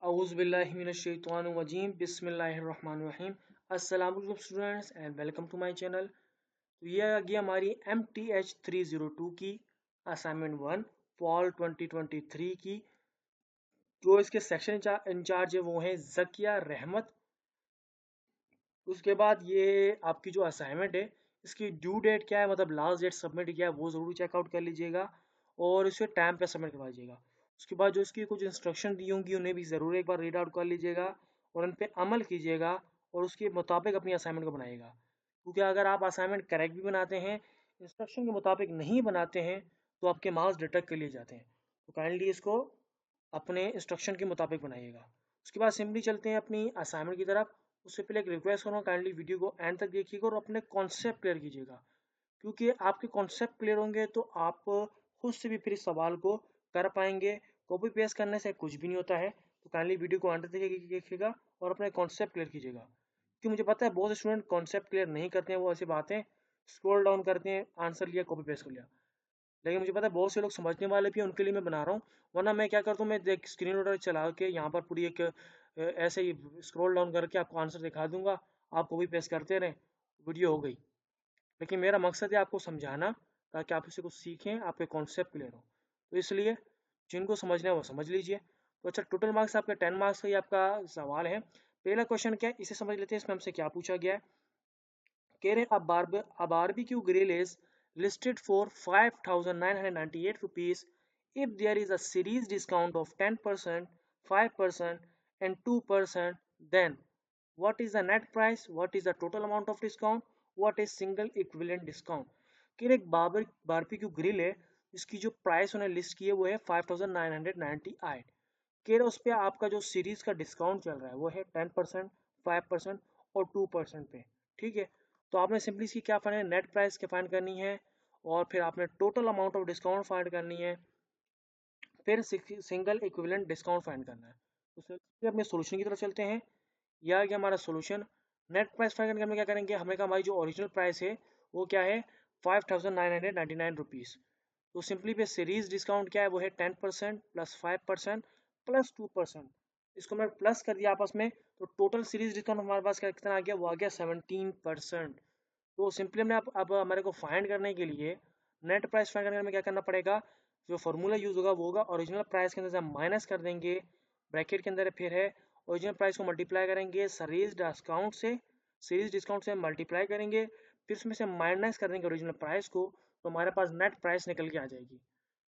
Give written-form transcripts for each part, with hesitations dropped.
औज़ुबिल्लाहिमिनश्शैतानिर्रजीम बिस्मिल्लाहिर्रहमानिर्रहीम। अस्सलाम वालेकुम students and welcome to my channel. तो ये आ गई हमारी MTH 302 की असाइनमेंट 1 फॉल 2023 की। जो इसके सेक्शन इंचार्ज है वो है ज़किया रहमत। उसके बाद ये आपकी जो असाइनमेंट है इसकी ड्यू डेट क्या है, मतलब लास्ट डेट सबमिट किया है वो ज़रूर चेकआउट कर लीजिएगा और इसे टाइम पे सबमिट करवा लीजिएगा। उसके बाद जो इसकी कुछ इंस्ट्रक्शन दी होंगी उन्हें भी ज़रूर एक बार रीड आउट कर लीजिएगा और उन पर अमल कीजिएगा और उसके मुताबिक अपनी असाइनमेंट को बनाइएगा। क्योंकि अगर आप असाइनमेंट करेक्ट भी बनाते हैं, इंस्ट्रक्शन के मुताबिक नहीं बनाते हैं तो आपके मार्क्स डिडक्ट कर लिए जाते हैं। तो काइंडली इसको अपने इंस्ट्रक्शन के मुताबिक बनाइएगा। उसके बाद सिंपली चलते हैं अपनी असाइनमेंट की तरफ। उससे पहले एक रिक्वेस्ट करूँगा, काइंडली वीडियो को एंड तक देखिएगा और अपने कॉन्सेप्ट क्लियर कीजिएगा। क्योंकि आपके कॉन्सेप्ट क्लियर होंगे तो आप खुद से भी फिर इस सवाल को कर पाएंगे। कॉपी पेस्ट करने से कुछ भी नहीं होता है। तो काइंडली वीडियो को अंत तक देखिएगा और अपने कॉन्सेप्ट क्लियर कीजिएगा। क्योंकि मुझे पता है बहुत से स्टूडेंट कॉन्सेप्ट क्लियर नहीं करते हैं, वो ऐसी बातें स्क्रॉल डाउन करते हैं, आंसर लिया कॉपी पेस्ट कर लिया। लेकिन मुझे पता है बहुत से लोग समझने वाले भी हैं, उनके लिए मैं बना रहा हूँ। वरना मैं क्या करता हूँ, मैं देख स्क्रीन रीडर चला के यहाँ पर पूरी एक ऐसे ही स्क्रॉल डाउन करके आपको आंसर दिखा दूंगा, आप कॉपी पेस्ट करते रहें, वीडियो हो गई। लेकिन मेरा मकसद है आपको समझाना ताकि आप इससे कुछ सीखें, आपके कॉन्सेप्ट क्लियर हो। तो इसलिए जिनको समझना है वो समझ लीजिए। तो अच्छा, टोटल मार्क्स आपके 10 मार्क्स का ही आपका सवाल है। पहला क्वेश्चन क्या है इसे समझ लेते हैं। इसमें हमसे क्या पूछा गया है, कह रहे हैं a barbecue grill is listed for 5,998 rupees if there is a series discount of 10%, 5% and 2%, then what is the net price, what is the total amount of discount, what is single equivalent discount। कह रहे एक barbecue grill है, इसकी जो price उन्हें list की है वो है 5,998। कह रहे उस पर आपका जो सीरीज का डिस्काउंट चल रहा है वो है 10%, 5% और 2% पे। ठीक है, तो आपने सिंपली इसकी क्या फाइंड है, नेट प्राइस के फाइंड करनी है और फिर आपने total amount of discount find करनी है, फिर सिंगल इक्विवेलेंट डिस्काउंट फाइंड करना है। तो सिंपली अपने सोल्यूशन की तरफ चलते हैं। यह गया हमारा सोल्यूशन। नेट प्राइस फाइंड करने में क्या करेंगे, हमें का हमारी जो ओरिजिनल प्राइस है वो क्या है 5,999 रुपीज़। तो सिंपली पे सीरीज डिस्काउंट क्या है वो है 10% प्लस 5% प्लस 2%। इसको मैं प्लस कर दिया आपस में, तो टोटल सीरीज डिस्काउंट हमारे पास कितना आ गया, वो आ गया 17%। तो सिंपली हमने अब हमारे को फाइंड करने के लिए नेट प्राइस फाइंड करने में क्या करना पड़ेगा, जो फॉर्मूला यूज होगा वो होगा ओरिजिनल प्राइस के अंदर से हम माइनस कर देंगे, ब्रैकेट के अंदर फिर है ओरिजिनल प्राइस को मल्टीप्लाई करेंगे सीरीज डिस्काउंट से मल्टीप्लाई करेंगे, फिर उसमें से माइनस कर देंगे ओरिजिनल प्राइस को, तो हमारे पास नेट प्राइस निकल के आ जाएगी।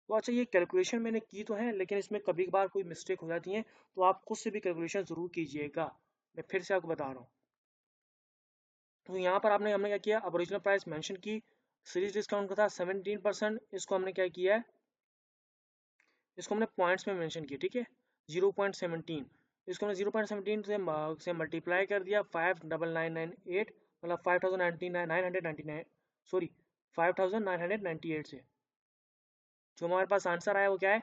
तो अच्छा, ये कैलकुलेशन मैंने की तो है लेकिन इसमें कभी कभार कोई मिस्टेक हो जाती है, तो आप खुद से भी कैलकुलेशन ज़रूर कीजिएगा। मैं फिर से आपको बता रहा हूँ। तो यहाँ पर हमने क्या किया, अब ओरिजिनल प्राइस मेंशन की, सीरीज डिस्काउंट का था 17%, इसको हमने क्या किया है, इसको हमने पॉइंट्स में मेंशन किया। ठीक है, 0.17, इसको हमने 0.17 से मल्टीप्लाई कर दिया 5,998, मतलब 5,999, सॉरी 5,998 से। जो हमारे पास आंसर आया वो क्या है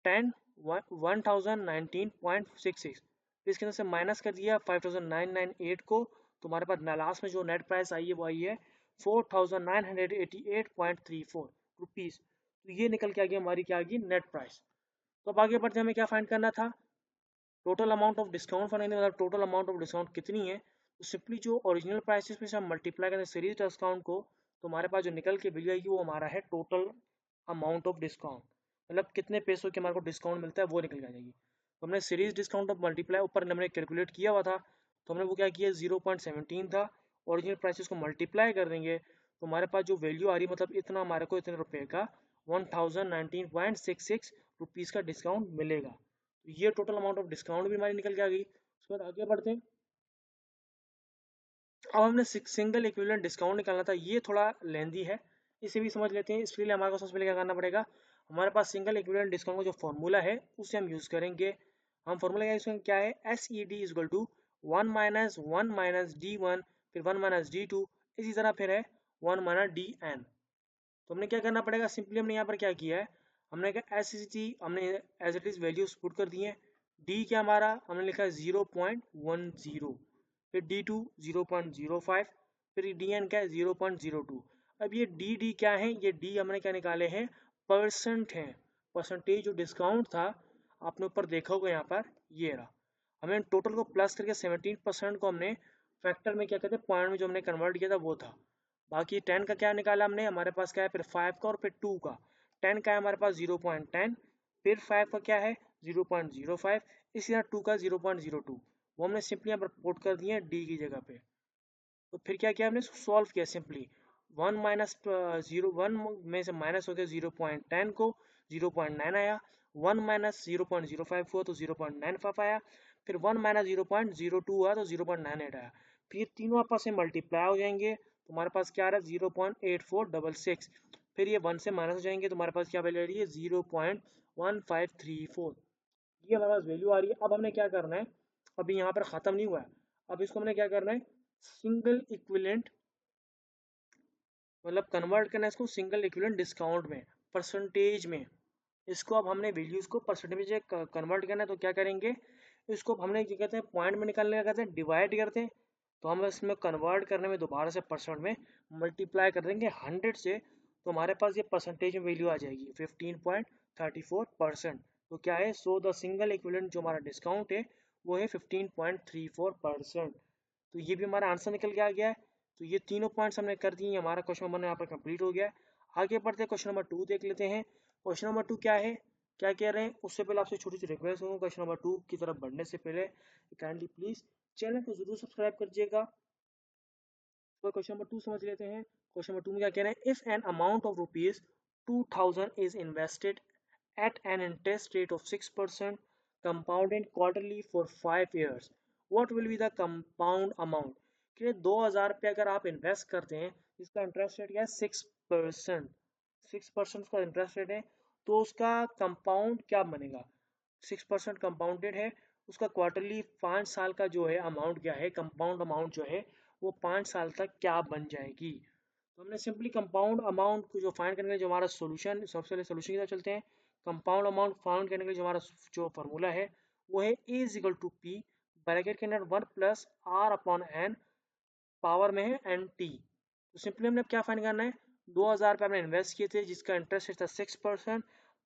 1019.66। फिर इसके अंदर से माइनस कर दिया 5,998 को, तो हमारे पास लास्ट में जो नेट प्राइस आई है वो आई है 4,988.34 रुपीज़। तो ये निकल के आ गई हमारी क्या आ गई नेट प्राइस। तो अब आगे बढ़ते हमें क्या फाइंड करना था, total amount of discount find करना, मतलब टोटल अमाउंट ऑफ डिस्काउंट कितनी है। तो सिंपली जो ओरिजिनल प्राइसेस में से हम मल्टीप्लाई करें सीरीज डिस्काउंट को, तो हमारे पास जो निकल के बिल आएगी वो हमारा है टोटल अमाउंट ऑफ डिस्काउंट, मतलब कितने पैसों के हमारे को डिस्काउंट मिलता है वो निकल के आ जाएगी। तो हमने सीरीज डिस्काउंट ऑफ मल्टीप्लाई ऊपर हमने कैलकुलेट किया हुआ था, तो हमने वो क्या किया 0.17 था, ओरिजिनल प्राइसेस को मल्टीप्लाई कर देंगे तो हमारे पास जो वैल्यू आ रही है, मतलब इतना हमारे को इतने रुपए का 1019.66 रुपीज़ का डिस्काउंट मिलेगा। तो ये टोटल अमाउंट ऑफ डिस्काउंट भी हमारी निकल के आ गई। उसके बाद आगे बढ़ते हैं। अब हमने सिंगल इक्विवेलेंट डिस्काउंट निकालना था, ये थोड़ा लेंदी है, इसे भी समझ लेते हैं। इसके लिए हमारे को सबसे पहले क्या करना पड़ेगा, हमारे पास सिंगल इक्विवेलेंट डिस्काउंट का जो फॉर्मूला है उसे हम यूज़ करेंगे। हम फॉर्मूला क्या है, SED is equal to 1 minus D1, फिर 1 माइनस D2, इसी तरह फिर है 1 माइनस DN। तो हमने क्या करना पड़ेगा, सिंपली हमने यहाँ पर क्या किया है, हमने क्या SED हमने as it is values put कर दी है। D क्या हमारा हमने लिखा है 0.10, फिर D2 0.05, फिर DN क्या है 0.02। अब ये D क्या है, ये D हमने क्या निकाले हैं परसेंट है, परसेंटेज जो डिस्काउंट था आपने ऊपर देखा होगा यहाँ पर ये रहा। हमें टोटल को प्लस करके 17% को हमने फैक्टर में क्या कहते हैं पॉइंट में जो हमने कन्वर्ट किया था वो था। बाकी 10 का क्या निकाला हमने, हमारे पास क्या है फिर 5 का और फिर 2 का। 10 का है हमारे पास 0.10, फिर 5 का क्या है 0.05, इसी तरह 2 का 0.02। वो हमने सिंपली यहाँ पर पुट कर दिए डी की जगह पे। तो फिर क्या किया हमने सॉल्व किया सिंपली। 1 में से माइनस हो गया 0.10 को 0.9 आया, 1 माइनस 0.05 हुआ तो 0.95 आया, फिर 1 माइनस 0.02 हुआ तो 0.98 आया। फिर ये तीनों आपस में मल्टीप्लाई हो जाएंगे तो हमारे पास क्या आ रहा है 0.8466। फिर ये 1 से माइनस हो जाएंगे तो हमारे पास क्या वैल्यू आ रही है 0.1534। ये हमारे पास वैल्यू आ रही है। अब हमने क्या करना है, अभी यहाँ पर ख़त्म नहीं हुआ है, अब इसको हमने क्या करना है सिंगल इक्विवेलेंट मतलब कन्वर्ट करना है इसको सिंगल इक्विवेलेंट डिस्काउंट में, परसेंटेज में। इसको अब हमने वैल्यूज को परसेंटेज में कन्वर्ट करना है तो क्या करेंगे, इसको हमने क्या कहते हैं पॉइंट में निकालने का कहते हैं डिवाइड करते हैं, तो हम इसमें कन्वर्ट करने में दोबारा से परसेंट में मल्टीप्लाई कर देंगे 100 से, तो हमारे पास ये परसेंटेज में वैल्यू आ जाएगी 15.34%। तो क्या है सो द सिंगल इक्विवेलेंट जो हमारा डिस्काउंट है वो है 15.34%। तो ये भी हमारा आंसर निकल के आ गया है। तो ये तीनों पॉइंट्स हमने कर दिए, हमारा क्वेश्चन नंबर यहाँ पर कंप्लीट हो गया है। आगे बढ़ते क्वेश्चन नंबर 2 देख लेते हैं। क्वेश्चन नंबर 2 क्या है, क्या कह रहे हैं, उससे पहले आपसे छोटी सी रिक्वेस्ट होगा, क्वेश्चन नंबर 2 की तरफ बढ़ने से पहले काइंडली प्लीज चैनल को जरूर सब्सक्राइब करिएगा। तो क्वेश्चन नंबर 2 समझ लेते हैं। क्वेश्चन नंबर 2 में क्या कह रहे हैं, if an amount of rupees 2000 is invested at an interest rate of 6% compounded quarterly for 5 years, what will be the compound amount? कि 2000 रुपये अगर आप इन्वेस्ट करते हैं इसका इंटरेस्ट रेट क्या है 6%, 6% का इंटरेस्ट रेट है, तो उसका कंपाउंड क्या बनेगा, 6% कंपाउंडेड है, उसका क्वार्टरली 5 साल का जो है अमाउंट क्या है, कंपाउंड अमाउंट जो है वो 5 साल तक क्या बन जाएगी। तो हमने सिंपली कंपाउंड अमाउंट को जो फाइंड करने के लिए जो हमारा सोल्यूशन, सबसे पहले सोल्यूशन की तरफ चलते हैं। कंपाउंड अमाउंट फाइंड करने के लिए जो हमारा जो फार्मूला है वो है A is equal to P bracket के अंदर 1 plus R upon N, power में है एन टी। तो सिंपली हमने क्या फाइंड करना है, 2000 रुपये हमने इन्वेस्ट किए थे जिसका इंटरेस्ट रेट था 6%,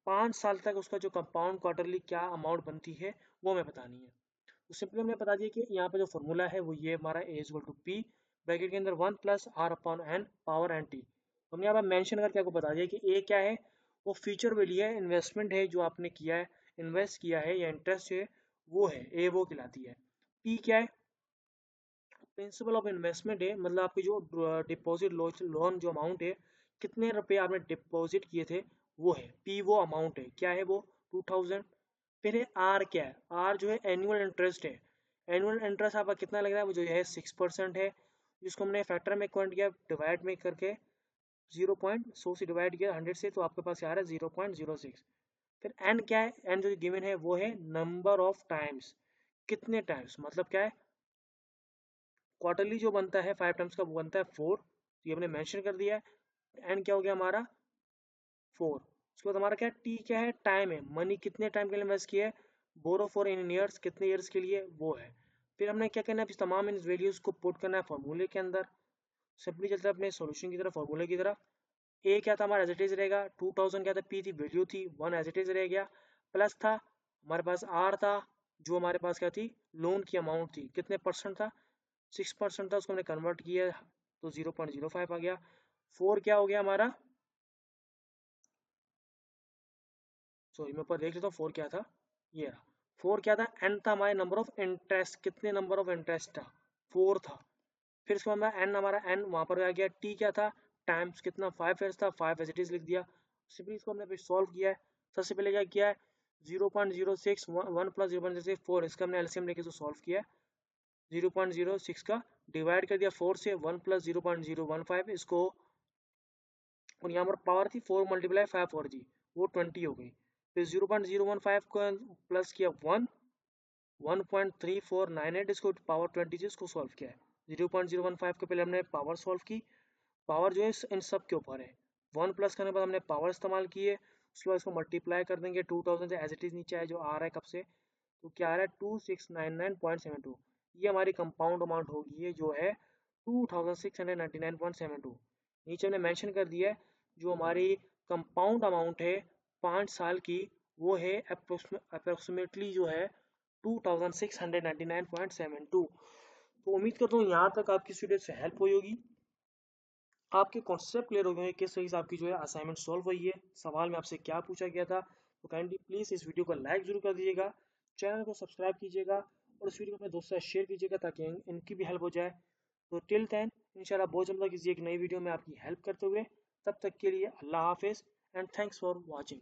5 साल तक उसका जो कंपाउंड क्वार्टरली क्या अमाउंट बनती है वो हमें बतानी है। तो सिंपली हमने बता दिया कि यहाँ पे जो फॉर्मूला है वो ये हमारा A is equal to P bracket के अंदर 1 plus R upon N power N T. तो हमने यहाँ पर मेंशन करके आपको बता दिया कि ए क्या है, वो फ्यूचर वैल्यू है, इन्वेस्टमेंट है जो आपने किया है, इन्वेस्ट किया है या इंटरेस्ट है वो है ए, वो कहलाती है। पी क्या है, प्रिंसिपल ऑफ इन्वेस्टमेंट है, मतलब आपकी जो डिपॉजिट लोन जो अमाउंट है, कितने रुपए आपने डिपॉजिट किए थे वो है पी, वो अमाउंट है क्या है वो 2000। फिर है आर, क्या है आर जो है एनुअल इंटरेस्ट है, एनुअल इंटरेस्ट आपका कितना लग रहा है वो जो है 6% है, जिसको हमने फैक्टर में कन्वर्ट किया डिवाइड में करके 0.100 से डिवाइड किया 100 से, तो आपके पास आ रहा है 0.06। फिर एन क्या है, एन जो गिवन है वो है नंबर ऑफ टाइम्स, कितने टाइम्स मतलब क्या है, क्वार्टरली जो बनता है 5 टाइम्स का वो बनता है 4, तो ये हमने मेंशन कर दिया है। एन क्या हो गया हमारा 4। उसके बाद हमारा क्या टी क्या है, टाइम है, मनी कितने टाइम के लिए इन्वेस्ट किया है, बोरो फॉर इन ईयर्स, कितने ईयर्स के लिए वो है। फिर हमने क्या करना है, इस तमाम इन वैल्यूज को पुट करना है फॉर्मूले के अंदर। सिंपली चलते हैं अपने सॉल्यूशन की तरफ, फॉर्मूले की तरफ। ए क्या था हमारा एज इट इज रहेगा, 2000 क्या था पी थी वैल्यू थी, 1 एज इट इज रह गया, प्लस था हमारे पास आर था जो हमारे पास क्या थी लोन की अमाउंट थी, कितने परसेंट था 6% था, उसको हमने कन्वर्ट किया तो 0.05 आ गया। 4 क्या हो गया हमारा, सॉरी मैं ऊपर देख लेता हूँ 4 क्या था, ये रहा 4 क्या था, एन था हमारे नंबर ऑफ इंटरेस्ट, कितने नंबर ऑफ इंटरेस्ट था 4 था। फिर इसके बाद एन हमारा एन वहाँ पर आ गया, टी क्या था टाइम्स कितना 5 ईयर्स था, 5 एज इट इज लिख दिया। सिंपली इसको हमने फिर सॉल्व किया है। सबसे पहले क्या किया है 0.06 1 प्लस 0.06 4, इसका हमने एलसीएम लेके सॉल्व किया है। 0.06 का डिवाइड कर दिया 4 से, 1 प्लस 0.015 इसको, और यहाँ पर पावर थी 4 मल्टीप्लाई 5 4 जी, वो 20 हो गई। फिर 0.015 को प्लस किया 1, 1.3498 इसको पावर 20 से इसको सॉल्व किया है। 0.015 के पहले हमने पावर सॉल्व की, पावर जो है इन सब के ऊपर है, 1 प्लस करने के बाद हमने पावर इस्तेमाल की है, उसके बाद इसको मल्टीप्लाई कर देंगे 2000 से, एज इट इज नीचे आए जो आ रहा है कब से, तो क्या आ रहा है 2699.72। ये हमारी कंपाउंड अमाउंट होगी, ये जो है 2699.72। नीचे हमने मेंशन कर दिया है जो हमारी कंपाउंड अमाउंट है 5 साल की वो है अप्रोक्सीमेटली जो है 2699.72। तो उम्मीद करता हूँ यहाँ तक आपकी स्टूडेंट से हेल्प हुई होगी, आपके कॉन्सेप्ट क्लियर हो गए किस तरीके से आपकी जो है असाइनमेंट सॉल्व हुई है, सवाल में आपसे क्या पूछा गया था। तो काइंडली प्लीज़ इस वीडियो को लाइक जरूर कर दीजिएगा, चैनल को सब्सक्राइब कीजिएगा और इस वीडियो को अपने दोस्तों से शेयर कीजिएगा ताकि इनकी भी हेल्प हो जाए। तो टिल देन इंशाल्लाह बहुत जल्द किसी एक नई वीडियो में आपकी हेल्प करते हुए, तब तक के लिए अल्लाह हाफिज़ एंड थैंक्स फॉर वॉचिंग।